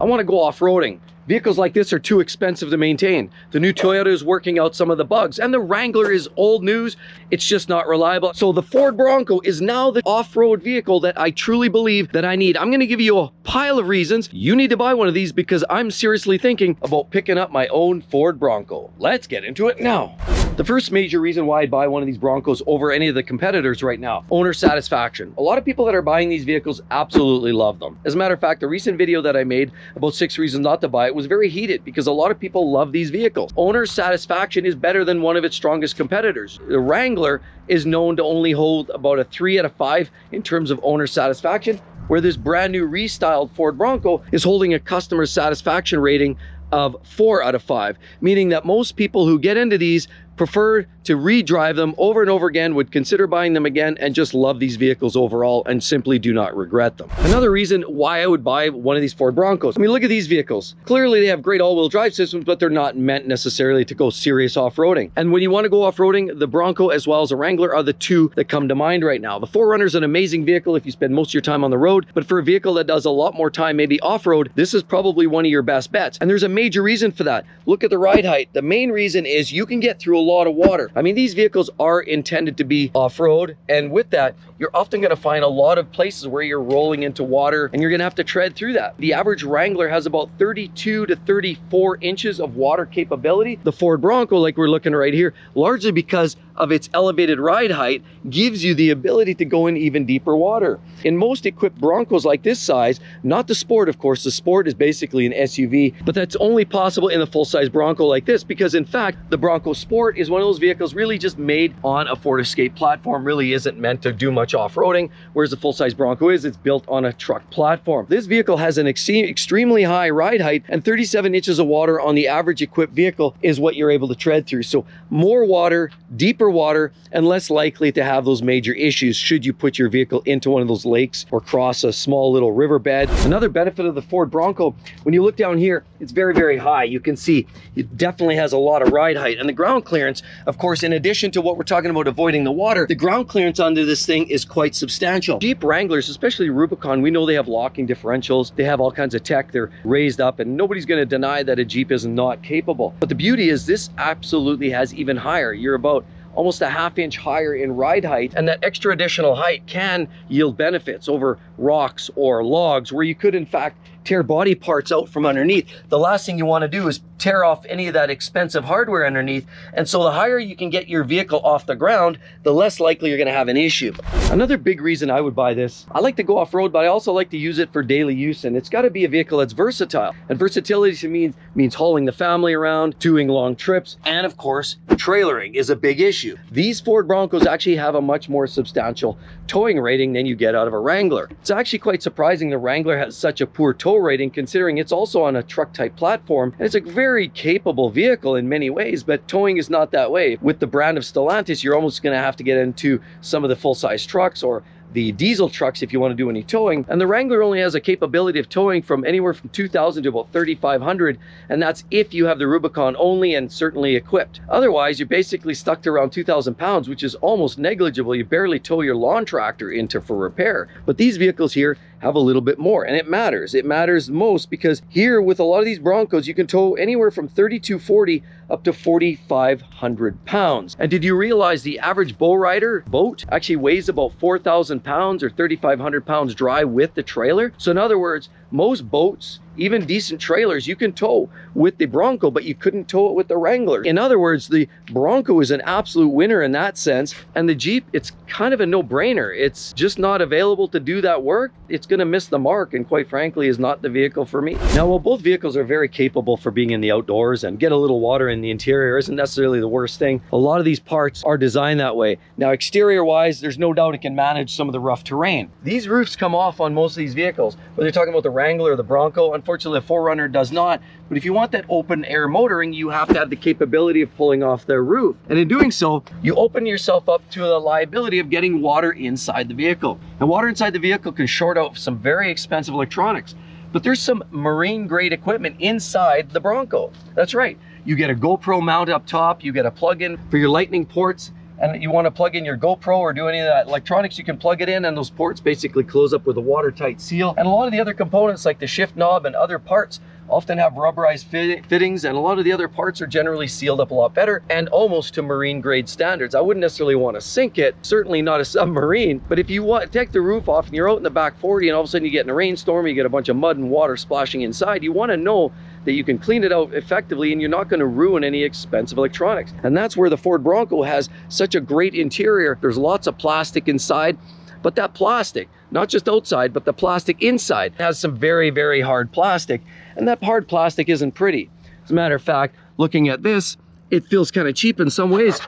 I want to go off-roading. Vehicles like this are too expensive to maintain. The new Toyota is working out some of the bugs, and the Wrangler is old news. It's just not reliable. So the Ford Bronco is now the off-road vehicle that I truly believe that I need. I'm going to give you a pile of reasons you need to buy one of these, because I'm seriously thinking about picking up my own Ford Bronco. Let's get into it now. The first major reason why I'd buy one of these Broncos over any of the competitors right now: owner satisfaction. A lot of people that are buying these vehicles absolutely love them. As a matter of fact, the recent video that I made about 6 reasons not to buy it was very heated because a lot of people love these vehicles. Owner satisfaction is better than one of its strongest competitors. The Wrangler is known to only hold about a 3 out of 5 in terms of owner satisfaction, where this brand new restyled Ford Bronco is holding a customer satisfaction rating of 4 out of 5, meaning that most people who get into these prefer to redrive them over and over again, would consider buying them again, and just love these vehicles overall and simply do not regret them. Another reason why I would buy one of these Ford Broncos: I mean, look at these vehicles. Clearly they have great all-wheel drive systems, but they're not meant necessarily to go serious off-roading. And when you want to go off-roading, the Bronco as well as the Wrangler are the two that come to mind right now. The 4Runner is an amazing vehicle if you spend most of your time on the road, but for a vehicle that does a lot more time maybe off-road, this is probably one of your best bets. And there's a major reason for that. Look at the ride height. The main reason is you can get through a lot of water. I mean, these vehicles are intended to be off-road, and with that, you're often going to find a lot of places where you're rolling into water and you're going to have to tread through that. The average Wrangler has about 32 to 34 inches of water capability. The Ford Bronco, like we're looking right here, largely because of its elevated ride height, gives you the ability to go in even deeper water. In most equipped Broncos like this size, not the Sport, of course, the Sport is basically an SUV, but that's only possible in a full-size Bronco like this, because in fact, the Bronco Sport is one of those vehicles really just made on a Ford Escape platform, really isn't meant to do much off-roading, whereas the full-size Bronco it's built on a truck platform. This vehicle has an extremely high ride height, and 37 inches of water on the average equipped vehicle is what you're able to tread through. So more water, deeper water, and less likely to have those major issues should you put your vehicle into one of those lakes or cross a small little riverbed. Another benefit of the Ford Bronco, when you look down here, it's very, very high. You can see it definitely has a lot of ride height, and the ground clearance, of course, in addition to what we're talking about avoiding the water, the ground clearance under this thing is quite substantial. Jeep Wranglers, especially Rubicon, we know they have locking differentials, they have all kinds of tech, they're raised up, and nobody's going to deny that a Jeep is not capable. But the beauty is this absolutely has even higher. You're about almost a ½ inch higher in ride height, and that extra additional height can yield benefits over rocks or logs where you could in fact tear body parts out from underneath. The last thing you want to do is tear off any of that expensive hardware underneath, and so the higher you can get your vehicle off the ground, the less likely you're going to have an issue. Another big reason I would buy this: I like to go off-road, but I also like to use it for daily use, and it's got to be a vehicle that's versatile. And versatility to me means hauling the family around, doing long trips, and of course, trailering is a big issue. These Ford Broncos actually have a much more substantial towing rating than you get out of a Wrangler. It's actually quite surprising the Wrangler has such a poor tow rating, considering it's also on a truck type platform, and it's a very capable vehicle in many ways, but towing is not that way. With the brand of Stellantis, you're almost going to have to get into some of the full-size trucks or the diesel trucks if you want to do any towing, and the Wrangler only has a capability of towing from anywhere from 2,000 to about 3,500, and that's if you have the Rubicon only and certainly equipped. Otherwise, you're basically stuck to around 2,000 pounds, which is almost negligible. You barely tow your lawn tractor into for repair. But these vehicles here have a little bit more, and it matters. It matters most because here with a lot of these Broncos, you can tow anywhere from 3,240 up to 4,500 pounds. And did you realize the average boat actually weighs about 4,000 pounds or 3,500 pounds dry with the trailer? So in other words, most boats, even decent trailers, you can tow with the Bronco, but you couldn't tow it with the Wrangler. In other words, the Bronco is an absolute winner in that sense, and the Jeep, it's kind of a no-brainer. It's just not available to do that work. It's going to miss the mark, and quite frankly is not the vehicle for me. Now, while both vehicles are very capable for being in the outdoors, and get a little water in the interior isn't necessarily the worst thing, a lot of these parts are designed that way. Now, exterior wise, there's no doubt it can manage some of the rough terrain. These roofs come off on most of these vehicles, whether you're talking about the Wrangler or the Bronco. Unfortunately, the 4Runner does not, but if you want that open air motoring, you have to have the capability of pulling off the roof, and in doing so, you open yourself up to the liability of getting water inside the vehicle. And water inside the vehicle can short out some very expensive electronics, but there's some marine grade equipment inside the Bronco. That's right, you get a GoPro mount up top, you get a plug-in for your lightning ports, and you want to plug in your GoPro or do any of that electronics, you can plug it in and those ports basically close up with a watertight seal. And a lot of the other components like the shift knob and other parts often have rubberized fittings, and a lot of the other parts are generally sealed up a lot better and almost to marine grade standards. I wouldn't necessarily want to sink it, certainly not a submarine, but if you want to take the roof off and you're out in the back 40 and all of a sudden you get in a rainstorm, you get a bunch of mud and water splashing inside, you want to know that you can clean it out effectively and you're not going to ruin any expensive electronics. And that's where the Ford Bronco has such a great interior. There's lots of plastic inside, but that plastic, not just outside, but the plastic inside has some very, very hard plastic, and that hard plastic isn't pretty. As a matter of fact, looking at this, it feels kind of cheap in some ways,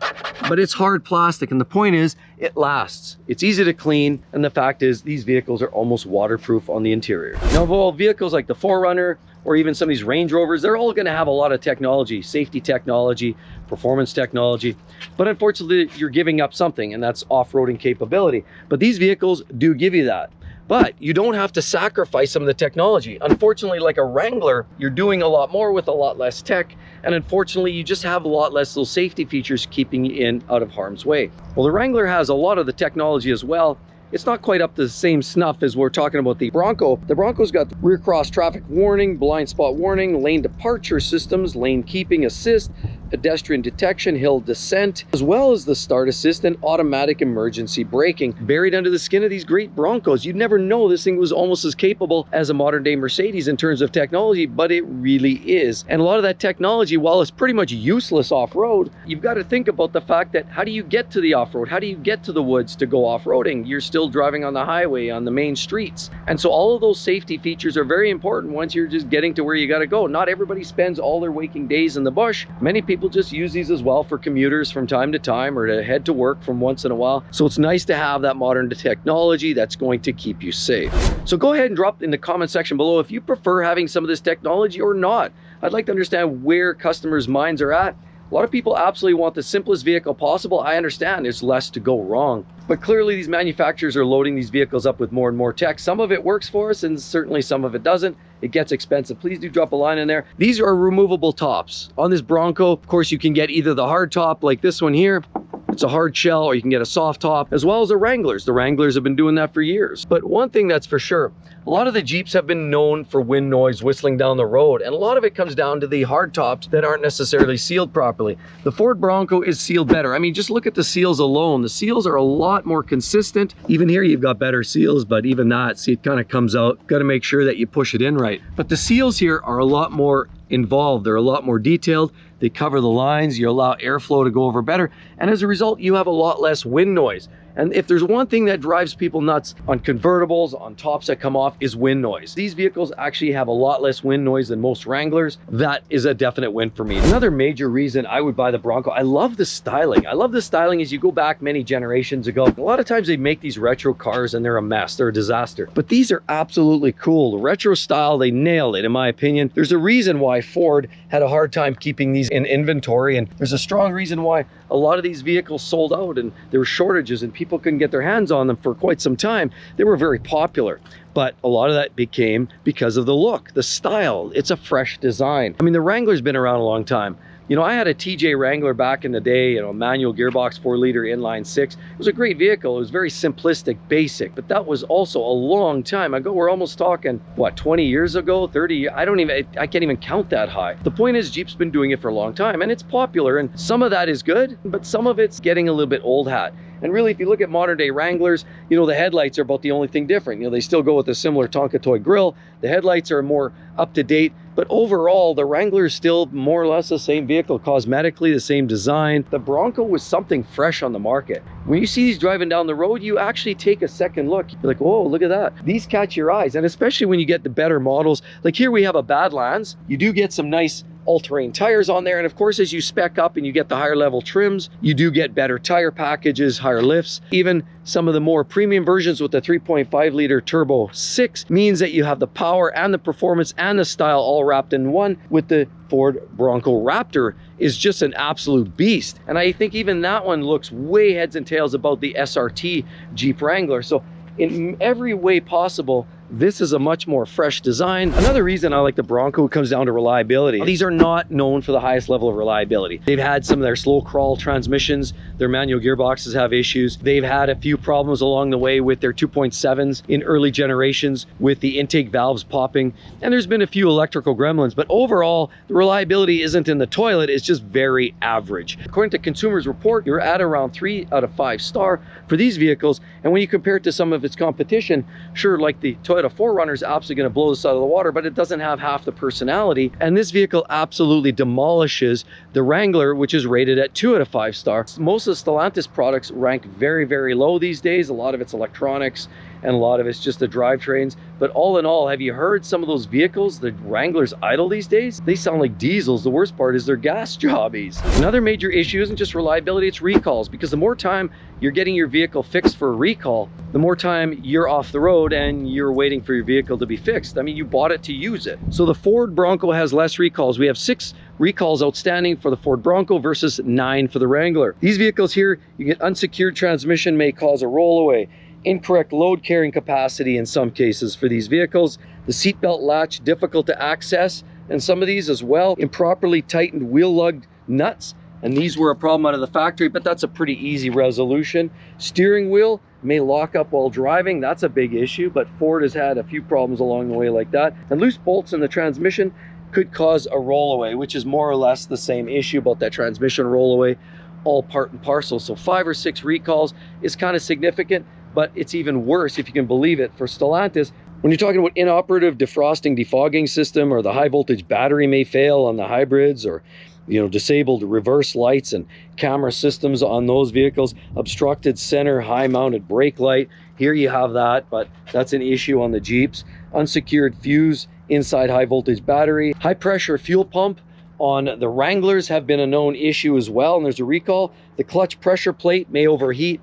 but it's hard plastic, and the point is it lasts. It's easy to clean, and the fact is these vehicles are almost waterproof on the interior. Now, all vehicles like the 4Runner or even some of these Range Rovers, they're all going to have a lot of technology, safety technology, performance technology, but unfortunately you're giving up something, and that's off-roading capability. But these vehicles do give you that. But you don't have to sacrifice some of the technology. Unfortunately, like a Wrangler, you're doing a lot more with a lot less tech, and unfortunately you just have a lot less those safety features keeping you in out of harm's way. Well, the Wrangler has a lot of the technology as well. It's not quite up to the same snuff as we're talking about the Bronco. The Bronco's got the rear cross traffic warning, blind spot warning, lane departure systems, lane keeping assist, pedestrian detection, hill descent, as well as the start assist and automatic emergency braking. Buried under the skin of these great Broncos. You'd never know this thing was almost as capable as a modern day Mercedes in terms of technology, but it really is. And a lot of that technology, while it's pretty much useless off-road, you've got to think about the fact that how do you get to the off-road? How do you get to the woods to go off-roading? You're still driving on the highway, on the main streets. And so all of those safety features are very important once you're just getting to where you got to go. Not everybody spends all their waking days in the bush. Many people just use these as well for commuters from time to time or to head to work from once in a while. So it's nice to have that modern technology that's going to keep you safe. So go ahead and drop in the comment section below if you prefer having some of this technology or not. I'd like to understand where customers' minds are at. A lot of people absolutely want the simplest vehicle possible. I understand there's less to go wrong, but clearly these manufacturers are loading these vehicles up with more and more tech. Some of it works for us and certainly some of it doesn't. It gets expensive. Please do drop a line in there. These are removable tops. On this Bronco, of course, you can get either the hard top like this one here. It's a hard shell, or you can get a soft top, as well as the Wranglers. The Wranglers have been doing that for years. But one thing that's for sure, a lot of the Jeeps have been known for wind noise whistling down the road, and a lot of it comes down to the hard tops that aren't necessarily sealed properly. The Ford Bronco is sealed better. I mean, just look at the seals alone. The seals are a lot more consistent. Even here, you've got better seals, but even that, see, it kind of comes out. Got to make sure that you push it in right. But the seals here are a lot more involved. They're a lot more detailed. They cover the lines. You allow airflow to go over better. And as a result, you have a lot less wind noise. And if there's one thing that drives people nuts on convertibles, on tops that come off, is wind noise. These vehicles actually have a lot less wind noise than most Wranglers. That is a definite win for me. Another major reason I would buy the Bronco, I love the styling. I love the styling as you go back many generations ago. A lot of times they make these retro cars and they're a mess, they're a disaster. But these are absolutely cool. The retro style, they nailed it in my opinion. There's a reason why Ford had a hard time keeping these in inventory, and there's a strong reason why a lot of these vehicles sold out and there were shortages and people couldn't get their hands on them for quite some time. They were very popular, but a lot of that became because of the look, the style. It's a fresh design. I mean, the Wrangler's been around a long time. You know, I had a TJ Wrangler back in the day, you know, manual gearbox, 4-liter inline 6. It was a great vehicle. It was very simplistic, basic, but that was also a long time ago. We're almost talking, what, 20 years ago, 30? I can't even count that high. The point is, Jeep's been doing it for a long time, and it's popular, and some of that is good, but some of it's getting a little bit old hat. And really, if you look at modern day Wranglers, you know, the headlights are about the only thing different. You know, they still go with a similar Tonka toy grille. The headlights are more up to date, but overall, the Wrangler is still more or less the same vehicle, cosmetically the same design. The Bronco was something fresh on the market. When you see these driving down the road, you actually take a second look. You're like, whoa, look at that. These catch your eyes, and especially when you get the better models. Like here we have a Badlands. You do get some nice all-terrain tires on there, and of course as you spec up and you get the higher level trims, you do get better tire packages, higher lifts. Even some of the more premium versions with the 3.5 liter turbo 6 means that you have the power and the performance and the style all wrapped in one. With the Ford Bronco Raptor is just an absolute beast, and I think even that one looks way heads and tails above the SRT Jeep Wrangler. So in every way possible, This is a much more fresh design. Another reason I like the Bronco comes down to reliability. These are not known for the highest level of reliability. They've had some of their slow crawl transmissions, their manual gearboxes have issues. They've had a few problems along the way with their 2.7s in early generations with the intake valves popping. And there's been a few electrical gremlins, but overall, the reliability isn't in the toilet, it's just very average. According to Consumers Report, you're at around 3 out of 5 star for these vehicles. And when you compare it to some of its competition, sure, like the Toyota 4Runner is absolutely going to blow this out of the water, but it doesn't have half the personality. And this vehicle absolutely demolishes the Wrangler, which is rated at 2 out of 5 stars. Most of the Stellantis products rank very, very low these days. A lot of it's electronics and a lot of it's just the drivetrains. But all in all, have you heard some of those vehicles, the Wranglers idle these days? They sound like diesels. The worst part is they're gas jobbies. Another major issue isn't just reliability, it's recalls, because the more time you're getting your vehicle fixed for a recall, the more time you're off the road and you're waiting for your vehicle to be fixed. I mean, you bought it to use it. So the Ford Bronco has less recalls. We have 6 recalls outstanding for the Ford Bronco versus 9 for the Wrangler. These vehicles here, you get unsecured transmission may cause a rollaway, incorrect load carrying capacity in some cases for these vehicles, the seatbelt latch difficult to access, and some of these as well, improperly tightened wheel lug nuts, and these were a problem out of the factory, but that's a pretty easy resolution. Steering wheel may lock up while driving, that's a big issue, but Ford has had a few problems along the way like that. And loose bolts in the transmission could cause a rollaway, which is more or less the same issue about that transmission rollaway, all part and parcel. So 5 or 6 recalls is kind of significant, but it's even worse, if you can believe it, for Stellantis. When you're talking about inoperative defrosting defogging system, or the high voltage battery may fail on the hybrids, or disabled reverse lights and camera systems on those vehicles, obstructed center high mounted brake light, here you have that, but that's an issue on the Jeeps. Unsecured fuse inside high voltage battery, high pressure fuel pump on the Wranglers have been a known issue as well, and there's a recall. The clutch pressure plate may overheat.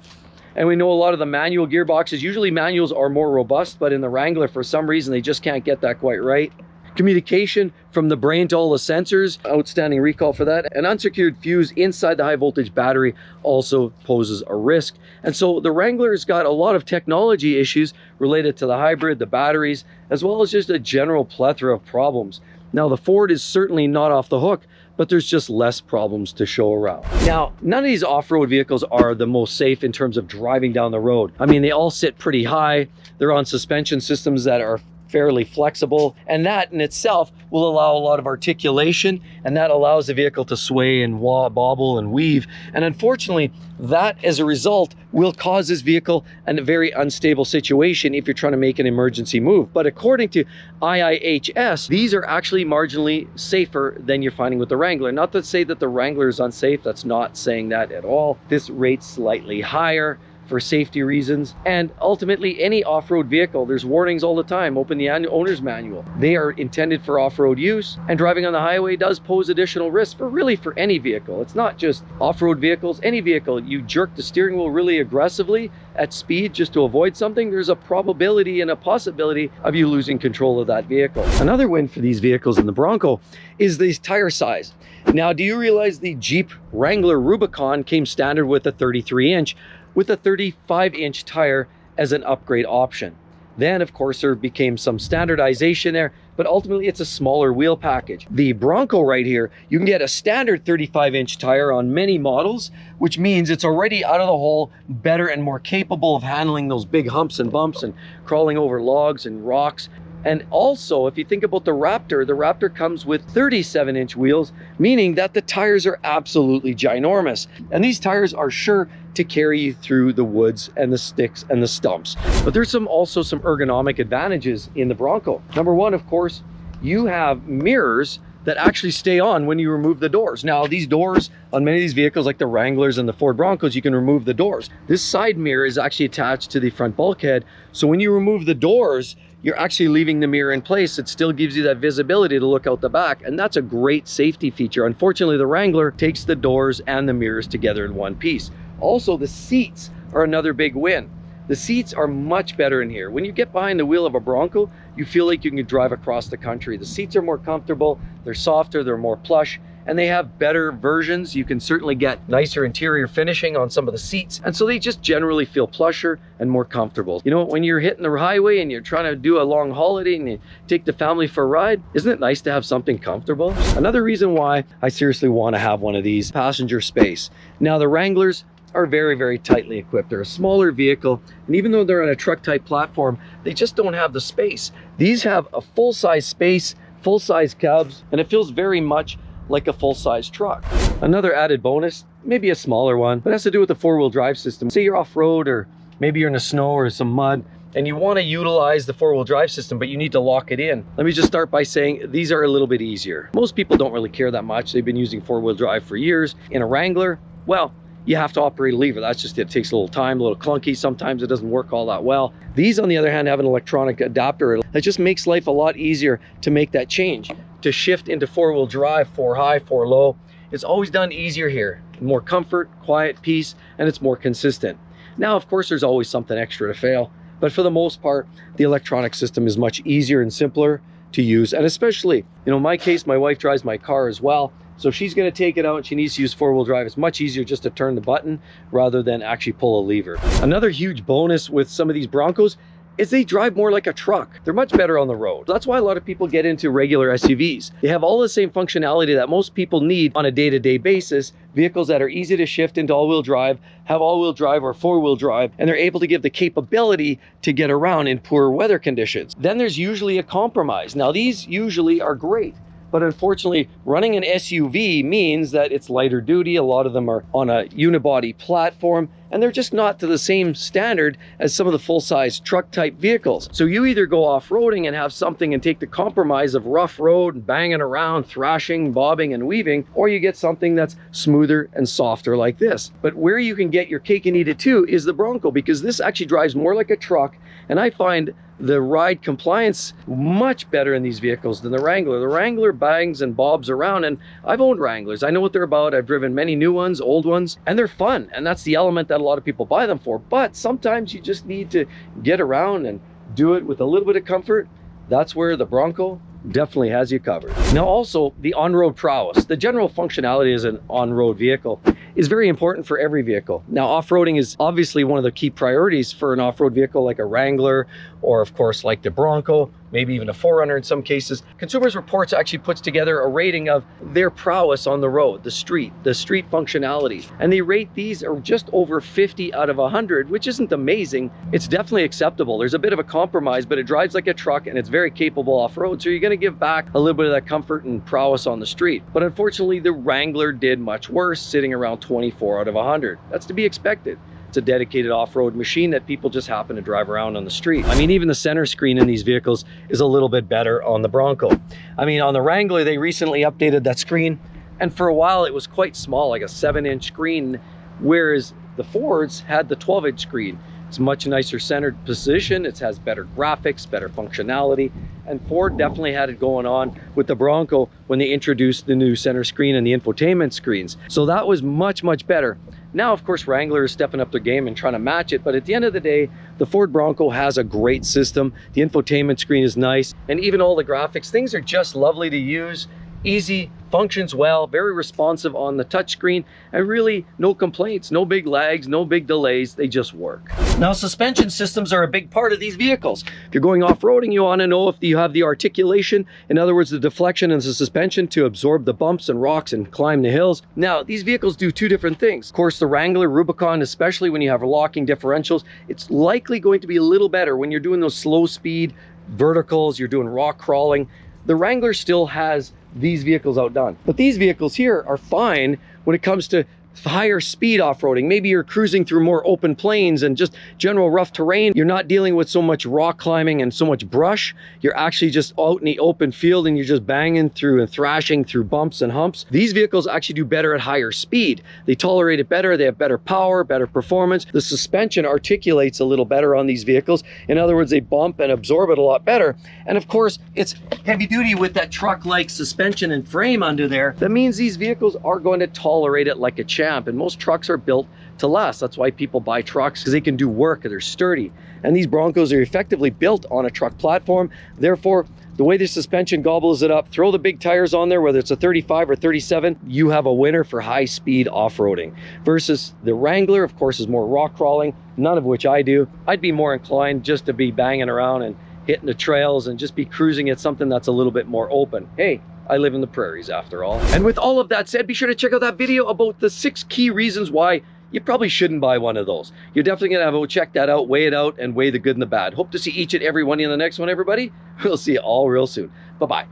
And we know a lot of the manual gearboxes, usually manuals are more robust, but in the Wrangler, for some reason, they just can't get that quite right. Communication from the brain to all the sensors, outstanding recall for that. An unsecured fuse inside the high voltage battery also poses a risk. And so the Wrangler's got a lot of technology issues related to the hybrid, the batteries, as well as just a general plethora of problems. Now, the Ford is certainly not off the hook, but there's just less problems to show around. Now, none of these off-road vehicles are the most safe in terms of driving down the road. I mean, they all sit pretty high. They're on suspension systems that are fairly flexible, and that in itself will allow a lot of articulation, and that allows the vehicle to sway and bobble and weave. And unfortunately, that as a result will cause this vehicle in a very unstable situation if you're trying to make an emergency move. But according to IIHS, these are actually marginally safer than you're finding with the Wrangler. Not to say that the Wrangler is unsafe, that's not saying that at all. This rate's slightly higher for safety reasons. And ultimately, any off-road vehicle, there's warnings all the time. Open the owner's manual. They are intended for off-road use, and driving on the highway does pose additional risk for any vehicle. It's not just off-road vehicles, any vehicle. You jerk the steering wheel really aggressively at speed just to avoid something, there's a probability and a possibility of you losing control of that vehicle. Another win for these vehicles in the Bronco is the tire size. Now, do you realize the Jeep Wrangler Rubicon came standard with a 33-inch, with a 35-inch tire as an upgrade option? Then, of course, there became some standardization there, but ultimately it's a smaller wheel package. The Bronco right here, you can get a standard 35-inch tire on many models, which means it's already out of the hole better and more capable of handling those big humps and bumps and crawling over logs and rocks. And also, if you think about the Raptor comes with 37-inch wheels, meaning that the tires are absolutely ginormous. And these tires are sure to carry you through the woods and the sticks and the stumps. But there's also some ergonomic advantages in the Bronco. Number one, of course, you have mirrors that actually stay on when you remove the doors. Now, these doors on many of these vehicles like the Wranglers and the Ford Broncos, you can remove the doors. This side mirror is actually attached to the front bulkhead. So when you remove the doors, you're actually leaving the mirror in place. It still gives you that visibility to look out the back, and that's a great safety feature. Unfortunately, the Wrangler takes the doors and the mirrors together in one piece. Also, the seats are another big win. The seats are much better in here. When you get behind the wheel of a Bronco, you feel like you can drive across the country. The seats are more comfortable, they're softer, they're more plush, and they have better versions. You can certainly get nicer interior finishing on some of the seats, and so they just generally feel plusher and more comfortable. You know, when you're hitting the highway and you're trying to do a long holiday and you take the family for a ride, isn't it nice to have something comfortable? Another reason why I seriously want to have one of these, passenger space. Now the Wranglers are very, very tightly equipped. They're a smaller vehicle, and even though they're on a truck type platform, they just don't have the space. These have a full-size space, full-size cabs, and it feels very much like a full-size truck. Another added bonus, maybe a smaller one, but it has to do with the four-wheel drive system. Say you're off-road, or maybe you're in the snow or some mud, and you want to utilize the four-wheel drive system, but you need to lock it in. Let me just start by saying these are a little bit easier. Most people don't really care that much. They've been using four-wheel drive for years. In a Wrangler, well, you have to operate a lever. That's just it. It takes a little time, a little clunky. Sometimes it doesn't work all that well. These, on the other hand, have an electronic adapter. That just makes life a lot easier to make that change, to shift into four-wheel drive, four high, four low. It's always done easier here. More comfort, quiet, peace, and it's more consistent. Now, of course, there's always something extra to fail, but for the most part, the electronic system is much easier and simpler to use. And especially, you know, in my case, my wife drives my car as well. So if she's going to take it out and she needs to use four-wheel drive, it's much easier just to turn the button rather than actually pull a lever. Another huge bonus with some of these Broncos is they drive more like a truck. They're much better on the road. That's why a lot of people get into regular SUVs. They have all the same functionality that most people need on a day-to-day basis. Vehicles that are easy to shift into all-wheel drive, have all-wheel drive or four-wheel drive, and they're able to give the capability to get around in poor weather conditions. Then there's usually a compromise. Now these usually are great, but unfortunately, running an SUV means that it's lighter duty. A lot of them are on a unibody platform, and they're just not to the same standard as some of the full-size truck type vehicles. So you either go off-roading and have something and take the compromise of rough road and banging around, thrashing, bobbing and weaving, or you get something that's smoother and softer like this. But where you can get your cake and eat it too is the Bronco, because this actually drives more like a truck, and I find the ride compliance much better in these vehicles than the Wrangler. The Wrangler bangs and bobs around, and I've owned Wranglers. I know what they're about. I've driven many new ones, old ones, and they're fun. And that's the element that a lot of people buy them for. But sometimes you just need to get around and do it with a little bit of comfort. That's where the Bronco definitely has you covered. Now also, the on-road prowess. The general functionality as an on-road vehicle is very important for every vehicle. Now, off-roading is obviously one of the key priorities for an off-road vehicle like a Wrangler, or of course like the Bronco, maybe even a 4Runner in some cases. Consumers Reports actually puts together a rating of their prowess on the road, the street functionality. And they rate these are just over 50 out of 100, which isn't amazing. It's definitely acceptable. There's a bit of a compromise, but it drives like a truck and it's very capable off-road. So you're gonna give back a little bit of that comfort and prowess on the street. But unfortunately, the Wrangler did much worse, sitting around 24 out of 100. That's to be expected. It's a dedicated off-road machine that people just happen to drive around on the street. I mean, even the center screen in these vehicles is a little bit better on the Bronco. I mean, on the Wrangler, they recently updated that screen, and for a while it was quite small, like a 7-inch screen, whereas the Fords had the 12-inch screen. It's much nicer centered position. It has better graphics, better functionality, and Ford definitely had it going on with the Bronco when they introduced the new center screen and the infotainment screens. So that was much, much better. Now, of course, Wrangler is stepping up their game and trying to match it, but at the end of the day, the Ford Bronco has a great system. The infotainment screen is nice, and even all the graphics, things are just lovely to use. Easy, functions well, very responsive on the touchscreen, and really no complaints, no big lags, no big delays, they just work. Now, suspension systems are a big part of these vehicles. If you're going off-roading, you want to know if you have the articulation, in other words, the deflection and the suspension to absorb the bumps and rocks and climb the hills. Now, these vehicles do two different things. Of course, the Wrangler, Rubicon, especially when you have locking differentials, it's likely going to be a little better when you're doing those slow speed verticals, you're doing rock crawling. The Wrangler still has these vehicles outdone. But these vehicles here are fine when it comes to higher speed off-roading. Maybe you're cruising through more open plains and just general rough terrain. You're not dealing with so much rock climbing and so much brush. You're actually just out in the open field and you're just banging through and thrashing through bumps and humps. These vehicles actually do better at higher speed. They tolerate it better. They have better power, better performance. The suspension articulates a little better on these vehicles. In other words, they bump and absorb it a lot better. And of course, it's heavy duty with that truck-like suspension and frame under there. That means these vehicles are going to tolerate it like a champ. And most trucks are built to last. That's why people buy trucks, because they can do work, they're sturdy. And these Broncos are effectively built on a truck platform. Therefore, the way the suspension gobbles it up, throw the big tires on there, whether it's a 35 or 37, you have a winner for high-speed off-roading. Versus the Wrangler, of course, is more rock crawling, none of which I do. I'd be more inclined just to be banging around and hitting the trails and just be cruising at something that's a little bit more open. Hey, I live in the prairies after all. And with all of that said, be sure to check out that video about the 6 key reasons why you probably shouldn't buy one of those. You're definitely gonna have to check that out, weigh it out, and weigh the good and the bad. Hope to see each and every one in the next one, everybody. We'll see you all real soon. Bye-bye.